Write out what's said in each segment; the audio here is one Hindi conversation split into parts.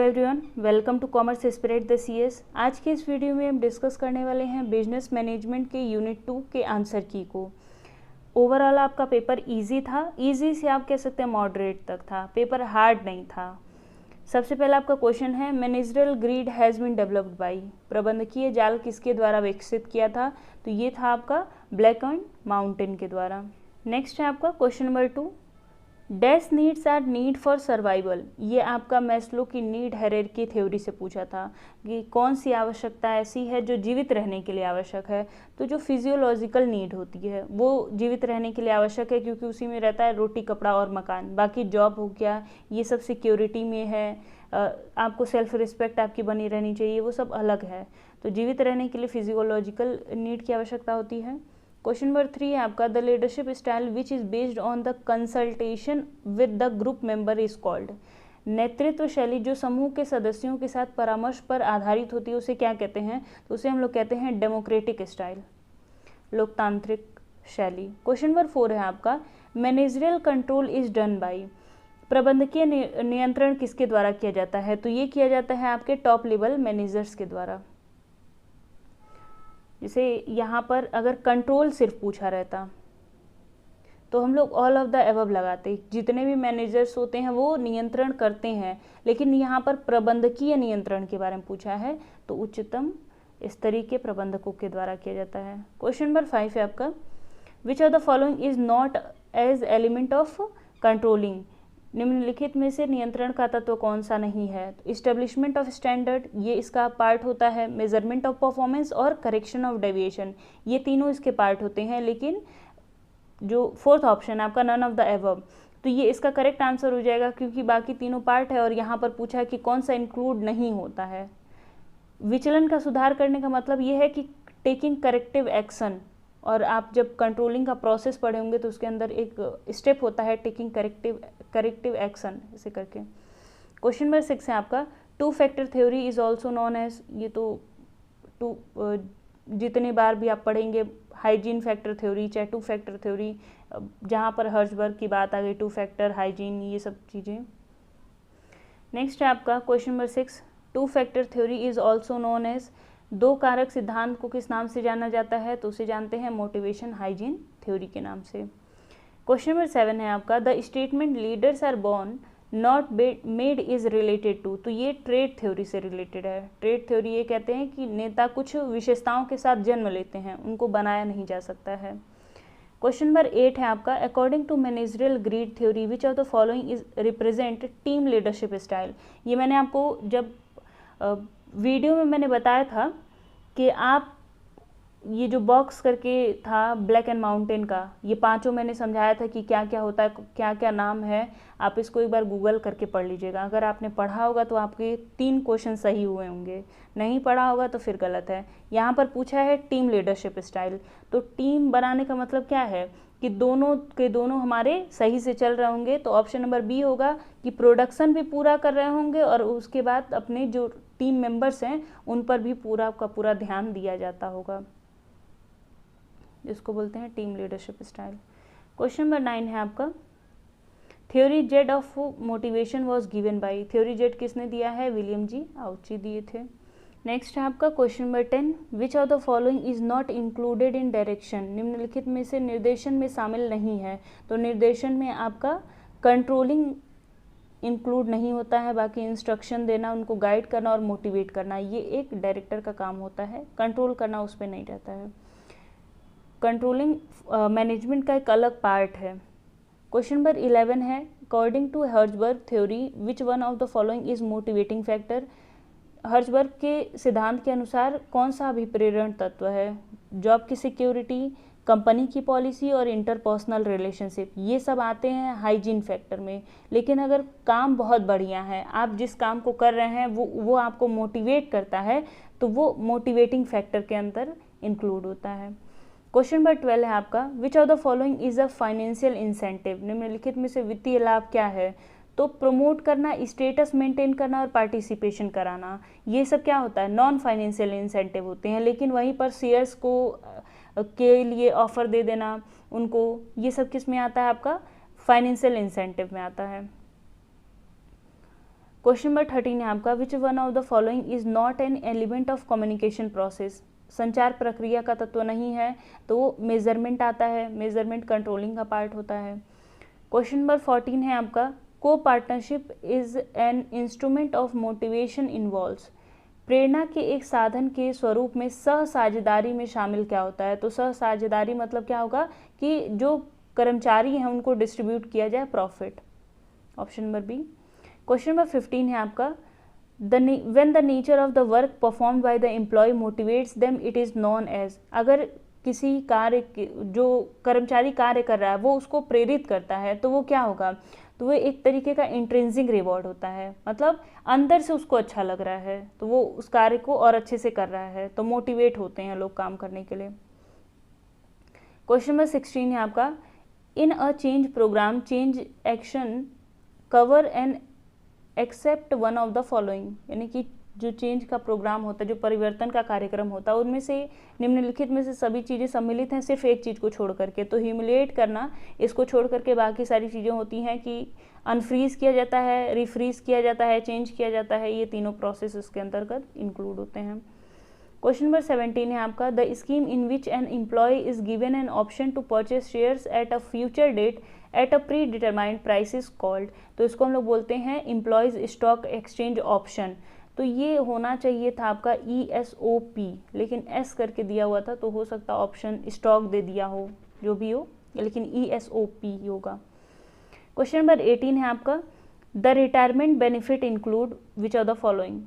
Everyone, welcome to commerce spirit the CS. आज के इस वीडियो में हम डिस्कस करने वाले हैं बिजनेस मैनेजमेंट के यूनिट 2 के आंसर की को। ओवरऑल आपका पेपर इजी था, इजी से आप कह सकते हैं मॉडरेट तक था, पेपर हार्ड नहीं था। सबसे पहला आपका क्वेश्चन है, managerial grid has been developed by, प्रबंधकीय जाल किसके द्वारा विकसित किया था? तो ये था आपका ब्लैक एंड माउंटेन के द्वारा। नेक्स्ट है आपका question number 2, dash needs are need for survival. ये आपका मैस्लो की नीड हायरार्की थ्योरी से पूछा था कि कौन सी आवश्यकता ऐसी है जो जीवित रहने के लिए आवश्यक है। तो जो फिजियोलॉजिकल नीड होती है वो जीवित रहने के लिए आवश्यक है, क्योंकि उसी में रहता है रोटी, कपड़ा और मकान। बाकी जॉब हो गया, ये सब सिक्योरिटी में है, आपको सेल्फ रिस्पेक्ट आपकी बनी रहनी चाहिए, वो सब अलग है। तो जीवित रहने के लिए फिजियोलॉजिकल नीड की आवश्यकता होती है। क्वेश्चन नंबर 3 है आपका, the leadership style which is based on the consultation with the group member is called. नेतृत्व शैली जो समूह के सदस्यों के साथ परामर्श पर आधारित होती है उसे क्या कहते हैं? तो उसे हम लोग कहते हैं डेमोक्रेटिक स्टाइल, लोकतांत्रिक शैली। क्वेश्चन नंबर 4 है आपका, managerial control is done by, प्रबंधकीय नियंत्रण किसके द्वारा किया जाता है? तो ये किया जाता है आपके टॉप लेवल मैनेजर्स के द्वारा। जैसे यहाँ पर अगर कंट्रोल सिर्फ पूछा रहता तो हम लोग ऑल ऑफ द एबव लगाते, जितने भी मैनेजर्स होते हैं वो नियंत्रण करते हैं, लेकिन यहाँ पर प्रबंधकीय नियंत्रण के बारे में पूछा है तो उच्चतम स्तरीय के प्रबंधकों के द्वारा किया जाता है। क्वेश्चन नंबर 5 है आपका, which of the following is not as element of controlling, निम्नलिखित में से नियंत्रण का तत्व कौन सा नहीं है? तो इस्टेब्लिशमेंट ऑफ स्टैंडर्ड ये इसका पार्ट होता है, मेजरमेंट ऑफ परफॉर्मेंस और करेक्शन ऑफ डेविएशन ये तीनों इसके पार्ट होते हैं। लेकिन जो फोर्थ ऑप्शन है आपका नन ऑफ द एबव, तो ये इसका करेक्ट आंसर हो जाएगा, क्योंकि बाकी तीनों पार्ट है और यहाँ पर पूछा है कि कौन सा इंक्लूड नहीं होता है। विचलन का सुधार करने का मतलब ये है कि टेकिंग करेक्टिव एक्शन, और आप जब कंट्रोलिंग का प्रोसेस पढ़े होंगे तो उसके अंदर एक स्टेप होता है टेकिंग करेक्टिव एक्शन, ऐसे करके। क्वेश्चन नंबर 6 है आपका, two factor theory is also known as, ये तो जितनी बार भी आप पढ़ेंगे हाइजीन फैक्टर थ्योरी चाहे टू फैक्टर थ्योरी, जहाँ पर हर्जबर्ग की बात आ गई, टू फैक्टर हाइजीन ये सब चीज़ें। नेक्स्ट है आपका question number 6, two factor theory is also known as, दो कारक सिद्धांत को किस नाम से जाना जाता है? तो उसे जानते हैं मोटिवेशन हाइजीन थ्योरी के नाम से। क्वेश्चन नंबर 7 है आपका, the statement leaders are born not made is related to, तो ये ट्रेड थ्योरी से रिलेटेड है। ट्रेड थ्योरी ये कहते हैं कि नेता कुछ विशेषताओं के साथ जन्म लेते हैं, उनको बनाया नहीं जा सकता है। क्वेश्चन नंबर 8 है आपका, according to managerial grid theory which of the following is represent team leadership style. ये मैंने आपको जब वीडियो में मैंने बताया था कि आप ये जो बॉक्स करके था ब्लैक एंड माउंटेन का, ये पांचों मैंने समझाया था कि क्या क्या होता है, क्या क्या नाम है। आप इसको एक बार गूगल करके पढ़ लीजिएगा। अगर आपने पढ़ा होगा तो आपके 3 क्वेश्चन सही हुए होंगे, नहीं पढ़ा होगा तो फिर गलत है। यहाँ पर पूछा है टीम लीडरशिप स्टाइल, तो टीम बनाने का मतलब क्या है कि दोनों के दोनों हमारे सही से चल रहे होंगे। तो ऑप्शन नंबर बी होगा कि प्रोडक्शन भी पूरा कर रहे होंगे और उसके बाद अपने जो टीम मेंबर्स हैं उन पर भी पूरा का पूरा ध्यान दिया जाता होगा, जिसको बोलते हैं team leadership style. Question number 9 है आपका, theory Z of motivation was given by, theory Z किसने दिया है? विलियम जी आउची दिए थे। नेक्स्ट है आपका question number 10, which of the following is not included in direction, निम्नलिखित में से निर्देशन में शामिल नहीं है? तो निर्देशन में आपका कंट्रोलिंग इंक्लूड नहीं होता है, बाकी इंस्ट्रक्शन देना, उनको गाइड करना और मोटिवेट करना ये एक डायरेक्टर का काम होता है, कंट्रोल करना उस पर नहीं रहता है। कंट्रोलिंग मैनेजमेंट का एक अलग पार्ट है। क्वेश्चन नंबर 11 है, according to Herzberg theory which one of the following is motivating factor, Herzberg के सिद्धांत के अनुसार कौन सा अभिप्रेरण तत्व है? जॉब की सिक्योरिटी, कंपनी की पॉलिसी और इंटरपर्सनल रिलेशनशिप, ये सब आते हैं हाइजीन फैक्टर में। लेकिन अगर काम बहुत बढ़िया है, आप जिस काम को कर रहे हैं वो आपको मोटिवेट करता है, तो वो मोटिवेटिंग फैक्टर के अंदर इंक्लूड होता है। क्वेश्चन नंबर 12 है आपका, which of the following is a financial incentive, निम्नलिखित में से वित्तीय लाभ क्या है? तो प्रमोट करना, स्टेटस मेंटेन करना और पार्टिसिपेशन कराना, ये सब क्या होता है? नॉन फाइनेंशियल इंसेंटिव होते हैं। लेकिन वहीं पर शेयर्स को के लिए ऑफर दे देना उनको, ये सब किस में आता है? आपका फाइनेंशियल इंसेंटिव में आता है। क्वेश्चन नंबर 13 है आपका, विच one of the following is not an element of communication process. संचार प्रक्रिया का तत्व नहीं है, तो मेजरमेंट आता है, मेजरमेंट कंट्रोलिंग का पार्ट होता है। क्वेश्चन नंबर 14 है आपका, को partnership is an instrument of motivation involves. प्रेरणा के एक साधन के स्वरूप में सह साझेदारी में शामिल क्या होता है। तो सह साझेदारी मतलब क्या होगा कि जो कर्मचारी हैं उनको डिस्ट्रीब्यूट किया जाए profit. Option number B. Question number 15 है आपका, when the nature of the work performed by the employee motivates them it is known as। अगर किसी कार्य जो कर्मचारी कार्य कर रहा है वो उसको प्रेरित करता है तो वो क्या होगा, तो वो एक तरीके का इंट्रिंसिक रिवॉर्ड होता है, मतलब अंदर से उसको अच्छा लग रहा है तो वो उस कार्य को और अच्छे से कर रहा है, तो मोटिवेट होते हैं लोग काम करने के लिए। क्वेश्चन नंबर 16 है आपका, in a change program change action cover and except one of the following. यानी कि जो चेंज का प्रोग्राम होता है, जो परिवर्तन का कार्यक्रम होता है, उनमें से निम्नलिखित में से सभी चीज़ें सम्मिलित हैं सिर्फ एक चीज़ को छोड़ करके। तो ह्यूमिलिएट करना, इसको छोड़ करके बाकी सारी चीज़ें होती हैं कि अनफ्रीज किया जाता है, रिफ्रीज किया जाता है, चेंज किया जाता है, ये तीनों प्रोसेस इसके अंतर्गत इंक्लूड होते हैं। क्वेश्चन नंबर 17 है आपका, the scheme in which an employee is given an option to purchase shares at a future date at a pre determined price is called. तो इसको हम लोग बोलते हैं एम्प्लॉयज स्टॉक एक्सचेंज ऑप्शन। तो ये होना चाहिए था आपका ESOP, लेकिन S करके दिया हुआ था, तो हो सकता ऑप्शन स्टॉक दे दिया हो, जो भी हो, लेकिन ESOP होगा। क्वेश्चन नंबर 18 है आपका, the retirement benefit include which of the following.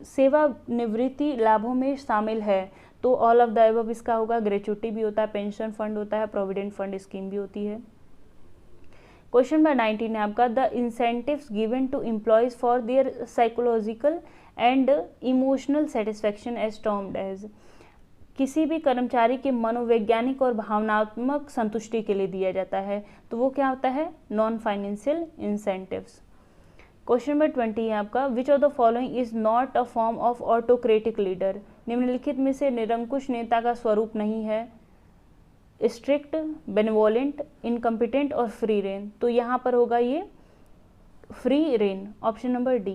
सेवानिवृत्ति लाभों में शामिल है, तो ऑल ऑफ द अबव इसका होगा। ग्रेचुटी भी होता है, पेंशन फंड होता है, प्रोविडेंट फंड स्कीम भी होती है। क्वेश्चन नंबर 19 है आपका, the incentives given to employees for their psychological and emotional satisfaction as termed as. किसी भी कर्मचारी के मनोवैज्ञानिक और भावनात्मक संतुष्टि के लिए दिया जाता है, तो वो क्या होता है, non financial incentives. Question number 20 है आपका, which of the following is not a form of autocratic leader. निम्नलिखित में से निरंकुश नेता का स्वरूप नहीं है, स्ट्रिक्ट, बेनेवोलेंट, इनकम्पिटेंट और फ्री रेन। तो यहाँ पर होगा ये free rein, option number D.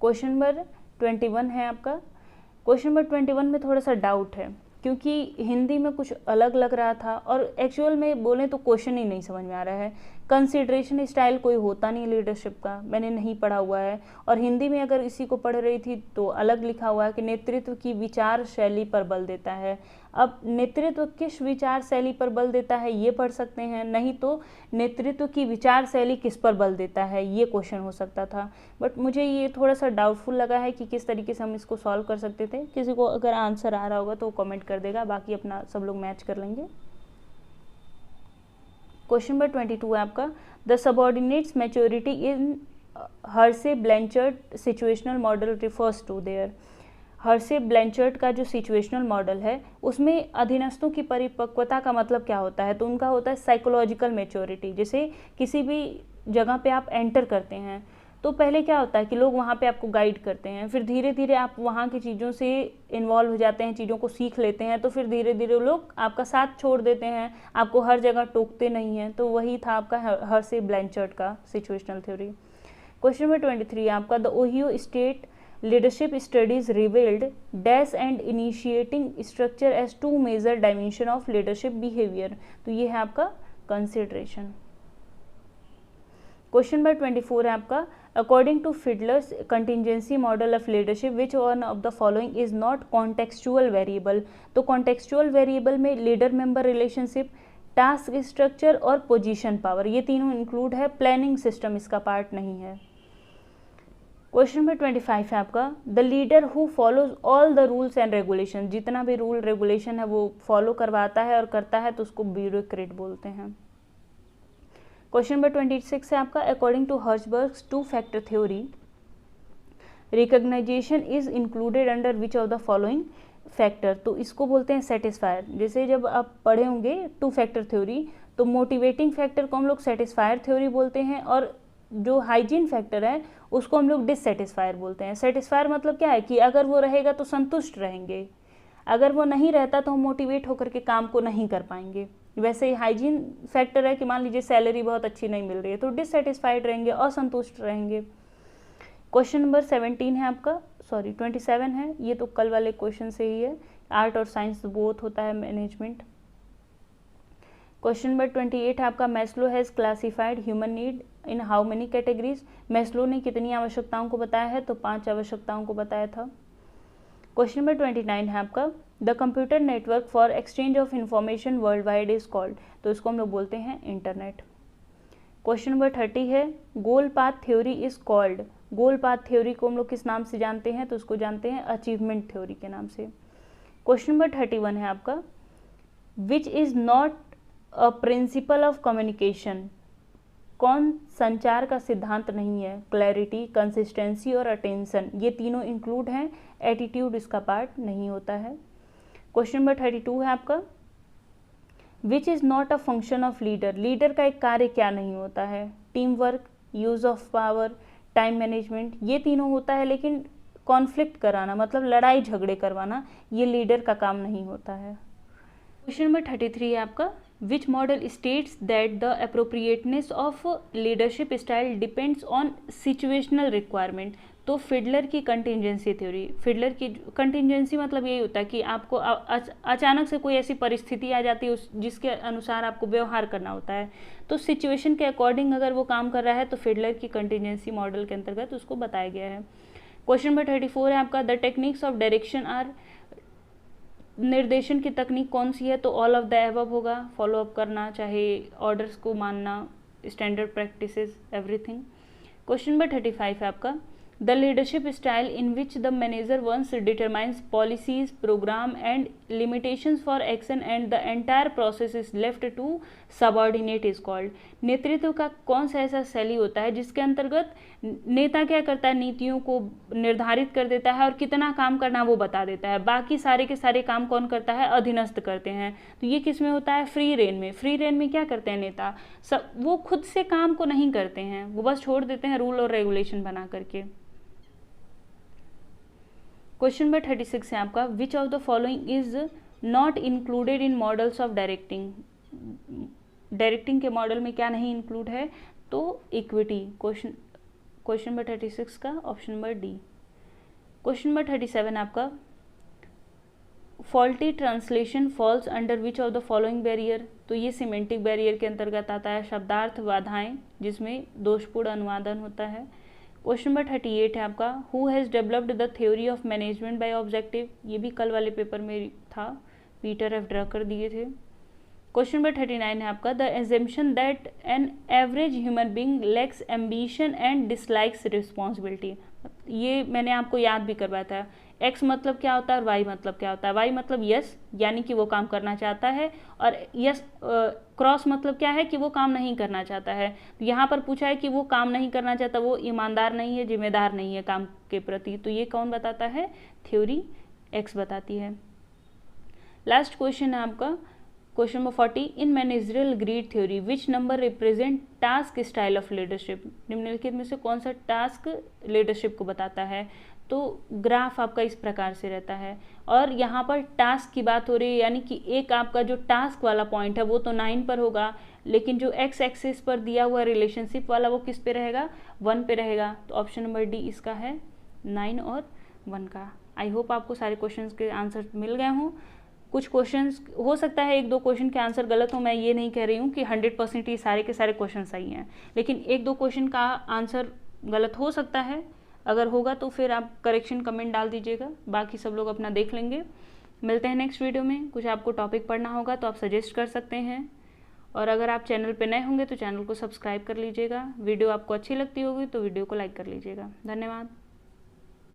Question number 21 है आपका। क्वेश्चन नंबर 21 में थोड़ा सा डाउट है, क्योंकि हिंदी में कुछ अलग लग रहा था और एक्चुअल में बोलें तो क्वेश्चन ही नहीं समझ में आ रहा है। कंसिडरेशन स्टाइल कोई होता नहीं लीडरशिप का, मैंने नहीं पढ़ा हुआ है, और हिंदी में अगर इसी को पढ़ रही थी तो अलग लिखा हुआ है कि नेतृत्व की विचार शैली पर बल देता है। अब नेतृत्व किस विचार शैली पर बल देता है ये पढ़ सकते हैं, नहीं तो नेतृत्व की विचार शैली किस पर बल देता है ये क्वेश्चन हो सकता था। बट मुझे ये थोड़ा सा डाउटफुल लगा है कि किस तरीके से हम इसको सॉल्व कर सकते थे। किसी को अगर आंसर आ रहा होगा तो कमेंट कर देगा, बाकी अपना सब लोग मैच कर लेंगे। क्वेश्चन नंबर 22 है आपका, the subordinates maturity in Hersey Blanchard situational model refers to their. Hersey Blanchard का जो सिचुएशनल मॉडल है उसमें अधीनस्थों की परिपक्वता का मतलब क्या होता है, तो उनका होता है साइकोलॉजिकल मैच्योरिटी। जैसे किसी भी जगह पे आप एंटर करते हैं तो पहले क्या होता है कि लोग वहाँ पे आपको गाइड करते हैं, फिर धीरे धीरे आप वहाँ की चीज़ों से इन्वॉल्व हो जाते हैं, चीज़ों को सीख लेते हैं, तो फिर धीरे धीरे लोग आपका साथ छोड़ देते हैं, आपको हर जगह टोकते नहीं हैं। तो वही था आपका हर्से ब्लैंचर्ड का सिचुएशनल थ्योरी। क्वेश्चन नंबर 23 आपका, the Ohio State leadership studies revealed dash and initiating structure as two major dimension of leadership behaviour. तो ये है आपका कंसिडरेशन। क्वेश्चन नंबर 24 है आपका, according to Fiedler's contingency model of leadership which one of the following is not contextual variable. तो कॉन्टेक्सचुअल वेरिएबल में leader member relationship, task structure और पोजीशन पावर, ये तीनों इंक्लूड है, प्लानिंग सिस्टम इसका पार्ट नहीं है। क्वेश्चन नंबर 25 है आपका, the leader who follows all the rules and regulation. जितना भी रूल रेगुलेशन है वो फॉलो करवाता है और करता है तो उसको ब्यूरोक्रेट बोलते हैं। क्वेश्चन नंबर 26 है आपका, according to Herzberg's two factor theory recognisation is included under which of the following factor. तो इसको बोलते हैं सेटिस्फायर। जैसे जब आप पढ़े होंगे टू फैक्टर थ्योरी तो मोटिवेटिंग फैक्टर को हम लोग सेटिस्फायर थ्योरी बोलते हैं, और जो हाइजीन फैक्टर है उसको हम लोग डिससेटिस्फायर बोलते हैं। सेटिस्फायर मतलब क्या है कि अगर वो रहेगा तो संतुष्ट रहेंगे, अगर वो नहीं रहता तो हम मोटिवेट होकर के काम को नहीं कर पाएंगे, वैसे ही हाइजीन फैक्टर है कि मान लीजिए सैलरी बहुत अच्छी नहीं मिल रही है तो डिससेटिस्फाइड रहेंगे, असंतुष्ट रहेंगे। क्वेश्चन नंबर 17 है आपका, सॉरी 27 है, ये तो कल वाले क्वेश्चन से ही है, आर्ट और साइंस बोथ होता है मैनेजमेंट। क्वेश्चन नंबर 28 है आपका, Maslow has classified human need in how many categories. Maslow ने कितनी आवश्यकताओं को बताया है, तो 5 आवश्यकताओं को बताया था। क्वेश्चन नंबर 29 है आपका, the computer network for exchange of information world wide is called, तो इसको हम लोग बोलते हैं इंटरनेट। क्वेश्चन नंबर 30 है, goal path theory is called. Goal path theory को हम लोग किस नाम से जानते हैं, तो उसको जानते हैं अचीवमेंट थ्योरी के नाम से। क्वेश्चन नंबर 31 है आपका, which is not a principle of communication. कौन संचार का सिद्धांत नहीं है, क्लैरिटी, कंसिस्टेंसी और अटेंशन, ये तीनों इंक्लूड हैं, एटीट्यूड इसका पार्ट नहीं होता है। क्वेश्चन नंबर 32 है आपका, which is not a function of leader. Leader का एक कार्य क्या नहीं होता है, team work, use of power, time management, ये तीनों होता है, लेकिन कॉन्फ्लिक्ट कराना मतलब लड़ाई झगड़े करवाना ये लीडर का काम नहीं होता है। क्वेश्चन नंबर 33 है आपका, which model states that the appropriateness of leadership style depends on situational requirement. तो फिडलर की कंटिजेंसी थ्योरी, फिडलर की कंटिजेंसी मतलब यही होता है कि आपको अचानक से कोई ऐसी परिस्थिति आ जाती है जिसके अनुसार आपको व्यवहार करना होता है, तो सिचुएशन के अकॉर्डिंग अगर वो काम कर रहा है तो फिडलर की कंटिजेंसी मॉडल के अंतर्गत उसको बताया गया है। क्वेश्चन नंबर 34 है आपका, the techniques of direction are, निर्देशन की तकनीक कौन सी है, तो ऑल ऑफ द एबव होगा, फॉलो अप करना, चाहे ऑर्डर्स को मानना, standard practices, everything. Question number 35 है आपका, the leadership style in which the manager once determines policies, program and limitations for action and the entire process is left to subordinate is called. नेतृत्व का कौन सा ऐसा शैली होता है जिसके अंतर्गत नेता क्या करता है, नीतियों को निर्धारित कर देता है और कितना काम करना वो बता देता है, बाकी सारे के सारे काम कौन करता है, अधीनस्थ करते हैं। तो ये किस में होता है, फ्री रेन में। फ्री रेन में क्या करते हैं नेता, सब वो खुद से काम को नहीं करते हैं, वो बस छोड़ देते हैं रूल और रेगुलेशन बना करके। क्वेश्चन नंबर 36 है आपका, which of the following is not included in models of directing. Directing के मॉडल में क्या नहीं इंक्लूड है, तो इक्विटी। क्वेश्चन नंबर 36 का option number D. Question number 37 आपका, faulty translation falls under which of the following barrier. तो ये सिमेंटिक बैरियर के अंतर्गत आता है, शब्दार्थ बाधाएं जिसमें दोषपूर्ण अनुवादन होता है। क्वेश्चन नंबर 38 है आपका, who has developed the theory of management by objective. ये भी कल वाले पेपर में था, पीटर एफ ड्रकर दिए थे। क्वेश्चन नंबर 39 है आपका, the assumption that an average human being lakhs ambition and dislikes responsibility. ये मैंने आपको याद भी करवाया था, एक्स मतलब क्या होता है और वाई मतलब क्या होता है। वाई मतलब यस, यानी कि वो काम करना चाहता है, और यस क्रॉस मतलब क्या है कि वो काम नहीं करना चाहता है। तो यहाँ पर पूछा है कि वो काम नहीं करना चाहता, वो ईमानदार नहीं है, जिम्मेदार नहीं है काम के प्रति, तो ये कौन बताता है, थ्योरी एक्स बताती है। लास्ट क्वेश्चन है आपका, question number 40, in managerial grid theory which number represent task style of leadership. निम्नलिखित में से कौन सा टास्क लीडरशिप को बताता है, तो ग्राफ आपका इस प्रकार से रहता है, और यहाँ पर टास्क की बात हो रही है, यानी कि एक आपका जो टास्क वाला पॉइंट है वो तो 9 पर होगा, लेकिन जो एक्स एक्सिस पर दिया हुआ रिलेशनशिप वाला वो किस पे रहेगा, 1 पे रहेगा। तो ऑप्शन नंबर डी इसका है 9 और 1 का। आई होप आपको सारे क्वेश्चंस के आंसर मिल गए हों। कुछ क्वेश्चंस हो सकता है 1-2 क्वेश्चन के आंसर गलत हो, मैं ये नहीं कह रही हूँ कि 100% ये सारे के सारे क्वेश्चन सही हैं, लेकिन 1-2 क्वेश्चन का आंसर गलत हो सकता है। अगर होगा तो फिर आप करेक्शन कमेंट डाल दीजिएगा, बाकी सब लोग अपना देख लेंगे। मिलते हैं नेक्स्ट वीडियो में। कुछ आपको टॉपिक पढ़ना होगा तो आप सजेस्ट कर सकते हैं, और अगर आप चैनल पे नए होंगे तो चैनल को सब्सक्राइब कर लीजिएगा। वीडियो आपको अच्छी लगती होगी तो वीडियो को लाइक कर लीजिएगा। धन्यवाद।